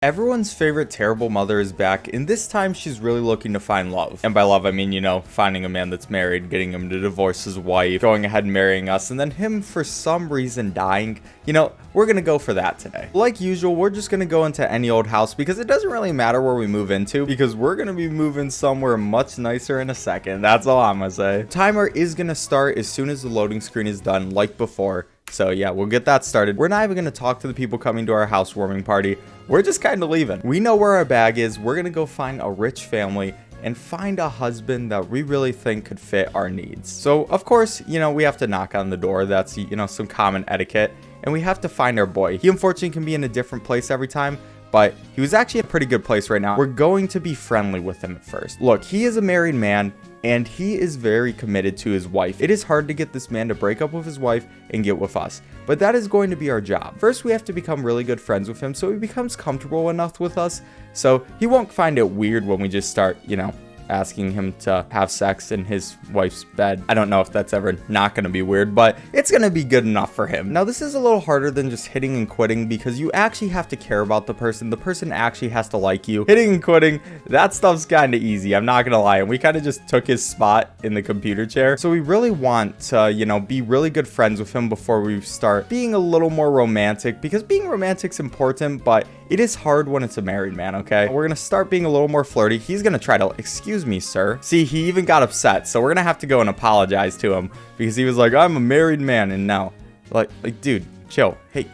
Everyone's favorite terrible mother is back, and this time she's really looking to find love. And by love, I mean, you know, finding a man that's married, getting him to divorce his wife, going ahead and marrying us, and then him, for some reason, dying. You know, we're gonna go for that today. Like usual, we're just gonna go into any old house because it doesn't really matter where we move into because we're gonna be moving somewhere much nicer in a second. That's all I'm gonna say. Timer is gonna start as soon as the loading screen is done, like before. So yeah, we'll get that started. We're not even going to talk to the people coming to our housewarming party. We're just kind of leaving. We know where our bag is. We're going to go find a rich family and find a husband that we really think could fit our needs. So of course, you know, we have to knock on the door. That's, you know, some common etiquette. And we have to find our boy. He unfortunately can be in a different place every time, but he was actually in a pretty good place right now. We're going to be friendly with him at first. Look, he is a married man and he is very committed to his wife. It is hard to get this man to break up with his wife and get with us, but that is going to be our job. First, we have to become really good friends with him so he becomes comfortable enough with us so he won't find it weird when we just start, you know, asking him to have sex in his wife's bed. I don't know if that's ever not going to be weird, but it's going to be good enough for him. Now, this is a little harder than just hitting and quitting because you actually have to care about the person. The person actually has to like you. Hitting and quitting, that stuff's kind of easy. I'm not going to lie. And we kind of just took his spot in the computer chair. So we really want to, you know, be really good friends with him before we start being a little more romantic because being romantic's important, but it is hard when it's a married man, okay? We're gonna start being a little more flirty. He's gonna try to, excuse me, sir. See, he even got upset, so we're gonna have to go and apologize to him because he was like, I'm a married man, and now, like, dude, chill. Hey,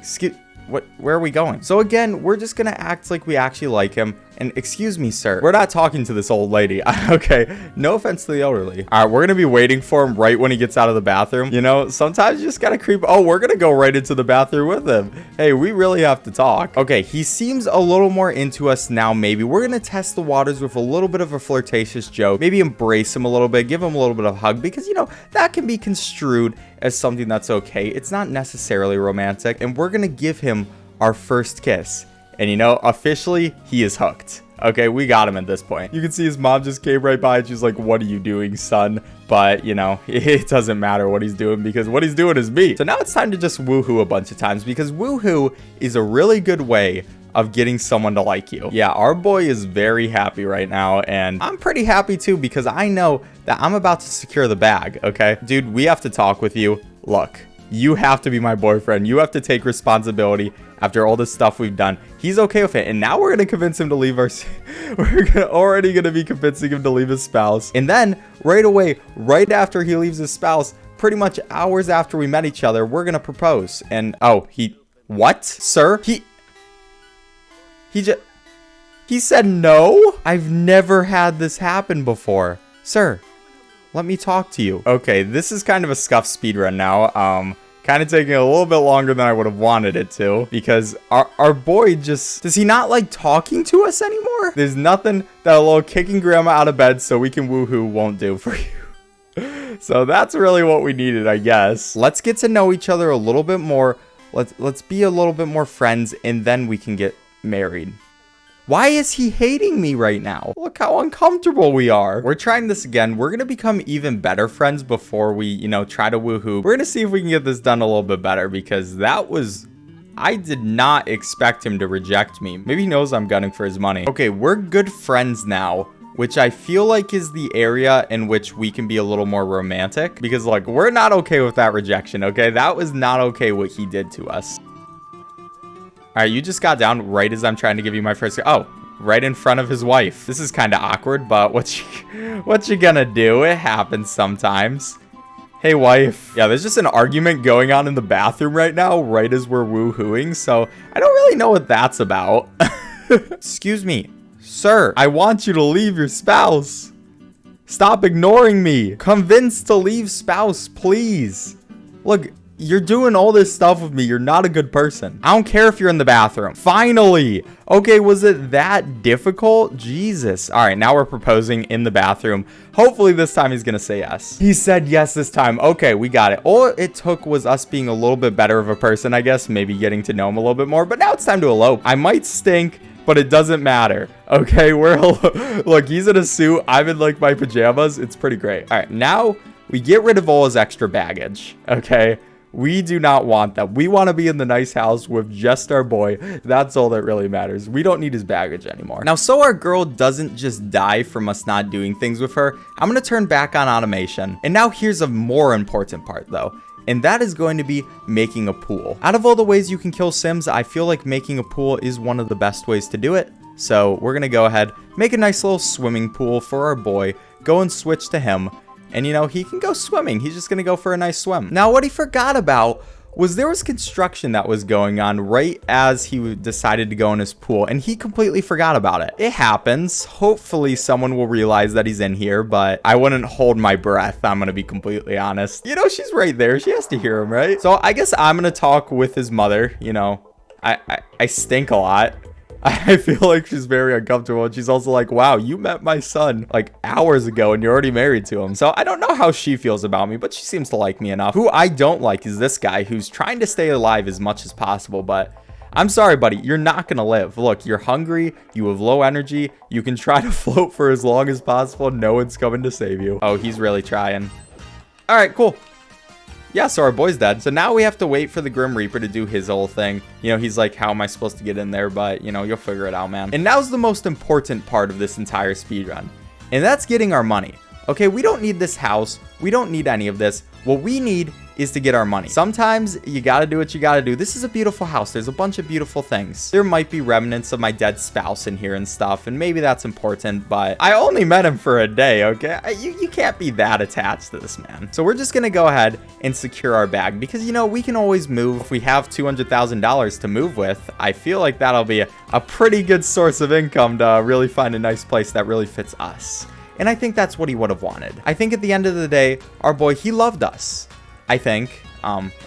where are we going? So again, we're just gonna act like we actually like him. And excuse me, sir, we're not talking to this old lady. Okay, no offense to the elderly. All right, we're gonna be waiting for him right when he gets out of the bathroom. You know, sometimes you just gotta creep. Oh, we're gonna go right into the bathroom with him. Hey, we really have to talk. Okay, he seems a little more into us now. Maybe we're gonna test the waters with a little bit of a flirtatious joke. Maybe embrace him a little bit, give him a little bit of a hug because, you know, that can be construed as something that's okay. It's not necessarily romantic. And we're gonna give him our first kiss. And you know, officially, he is hooked. Okay, we got him at this point. You can see his mom just came right by and she's like, what are you doing, son? But, you know, it doesn't matter what he's doing because what he's doing is me. So now it's time to just woohoo a bunch of times because woohoo is a really good way of getting someone to like you. Yeah, our boy is very happy right now and I'm pretty happy too because I know that I'm about to secure the bag, okay? Dude, we have to talk with you. Look, you have to be my boyfriend. You have to take responsibility after all this stuff we've done. He's okay with it. And now we're going to convince him to leave our... already going to be convincing him to leave his spouse. And then right away, right after he leaves his spouse, pretty much hours after we met each other, we're going to propose. And, oh, what? Sir? He said no? I've never had this happen before. Sir, let me talk to you. Okay, this is kind of a scuffed speedrun now. Kind of taking a little bit longer than I would have wanted it to because our boy just, does he not like talking to us anymore? There's nothing that a little kicking grandma out of bed so we can woohoo won't do for you. So that's really what we needed, I guess. Let's get to know each other a little bit more. Let's be a little bit more friends and then we can get married. Why is he hating me right now? Look how uncomfortable we are. We're trying this again. We're going to become even better friends before we, you know, try to woohoo. We're going to see if we can get this done a little bit better because that was... I did not expect him to reject me. Maybe he knows I'm gunning for his money. Okay, we're good friends now, which I feel like is the area in which we can be a little more romantic because, like, we're not okay with that rejection, okay? That was not okay what he did to us. All right, you just got down right as I'm trying to give you my first... Oh, right in front of his wife. This is kind of awkward, but what you gonna do? It happens sometimes. Hey, wife. Yeah, there's just an argument going on in the bathroom right now, right as we're woohooing, so I don't really know what that's about. Excuse me, sir. I want you to leave your spouse. Stop ignoring me. Convinced to leave spouse, please. Look... You're doing all this stuff with me. You're not a good person. I don't care if you're in the bathroom. Finally. Okay, was it that difficult? Jesus. All right, now we're proposing in the bathroom. Hopefully this time he's gonna say yes. He said yes this time. Okay, we got it. All it took was us being a little bit better of a person, I guess. Maybe getting to know him a little bit more. But now it's time to elope. I might stink, but it doesn't matter. Okay, look, he's in a suit. I'm in like my pajamas. It's pretty great. All right, now we get rid of all his extra baggage. Okay. We do not want that. We want to be in the nice house with just our boy. That's all that really matters. We don't need his baggage anymore. Now, so our girl doesn't just die from us not doing things with her, I'm going to turn back on automation. And now here's a more important part though. And that is going to be making a pool. Out of all the ways you can kill Sims, I feel like making a pool is one of the best ways to do it. So we're going to go ahead, make a nice little swimming pool for our boy, go and switch to him. And you know, he can go swimming. He's just going to go for a nice swim. Now, what he forgot about was there was construction that was going on right as he decided to go in his pool, and he completely forgot about it. It happens. Hopefully someone will realize that he's in here, but I wouldn't hold my breath. I'm going to be completely honest. You know, she's right there. She has to hear him, right? So I guess I'm going to talk with his mother. You know, I stink a lot. I feel like she's very uncomfortable, and she's also like, wow, you met my son like hours ago and you're already married to him. So I don't know how she feels about me, but she seems to like me enough. Who I don't like is this guy who's trying to stay alive as much as possible, but I'm sorry, buddy, you're not gonna live. Look, you're hungry, you have low energy, you can try to float for as long as possible, no one's coming to save you. Oh, he's really trying. All right, cool. Yeah, so our boy's dead. So now we have to wait for the Grim Reaper to do his whole thing. You know, he's like, how am I supposed to get in there? But, you know, you'll figure it out, man. And now's the most important part of this entire speedrun. And that's getting our money. Okay, we don't need this house. We don't need any of this. What we need is to get our money. Sometimes you gotta do what you gotta do. This is a beautiful house. There's a bunch of beautiful things. There might be remnants of my dead spouse in here and stuff, and maybe that's important, but I only met him for a day, okay? You can't be that attached to this man. So we're just gonna go ahead and secure our bag because, you know, we can always move. If we have $200,000 to move with, I feel like that'll be a pretty good source of income to really find a nice place that really fits us. And I think that's what he would have wanted. I think at the end of the day, our boy, he loved us. I think,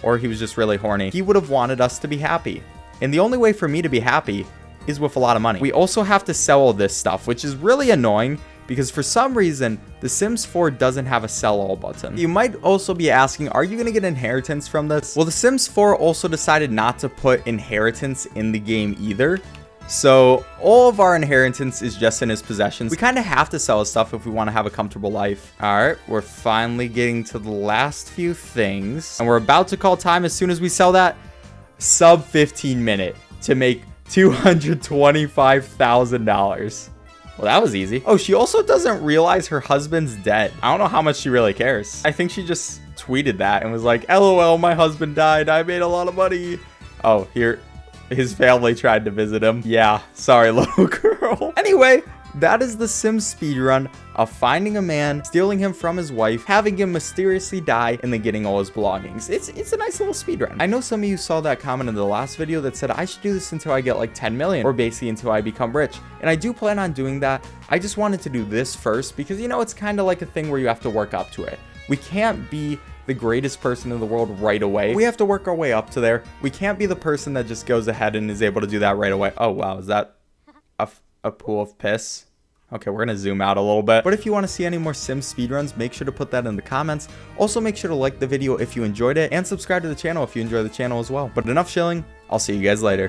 or he was just really horny. He would have wanted us to be happy. And the only way for me to be happy is with a lot of money. We also have to sell all this stuff, which is really annoying because for some reason, The Sims 4 doesn't have a sell all button. You might also be asking, are you gonna get inheritance from this? Well, The Sims 4 also decided not to put inheritance in the game either. So all of our inheritance is just in his possessions. We kind of have to sell his stuff if we want to have a comfortable life. All right, we're finally getting to the last few things. And we're about to call time as soon as we sell that. Sub 15 minute to make $225,000. Well, that was easy. Oh, she also doesn't realize her husband's dead. I don't know how much she really cares. I think she just tweeted that and was like, LOL, my husband died. I made a lot of money. Oh, here. His family tried to visit him. Yeah, sorry, little girl. Anyway, that is the Sims speedrun of finding a man, stealing him from his wife, having him mysteriously die, and then getting all his belongings. It's a nice little speedrun. I know some of you saw that comment in the last video that said I should do this until I get like 10 million, or basically until I become rich. And I do plan on doing that. I just wanted to do this first because, you know, it's kind of like a thing where you have to work up to it. We can't be the greatest person in the world right away. We have to work our way up to there. We can't be the person that just goes ahead and is able to do that right away. Oh, wow. Is that a pool of piss? Okay, we're gonna zoom out a little bit. But if you want to see any more Sims speedruns, make sure to put that in the comments. Also, make sure to like the video if you enjoyed it and subscribe to the channel if you enjoy the channel as well. But enough shilling. I'll see you guys later.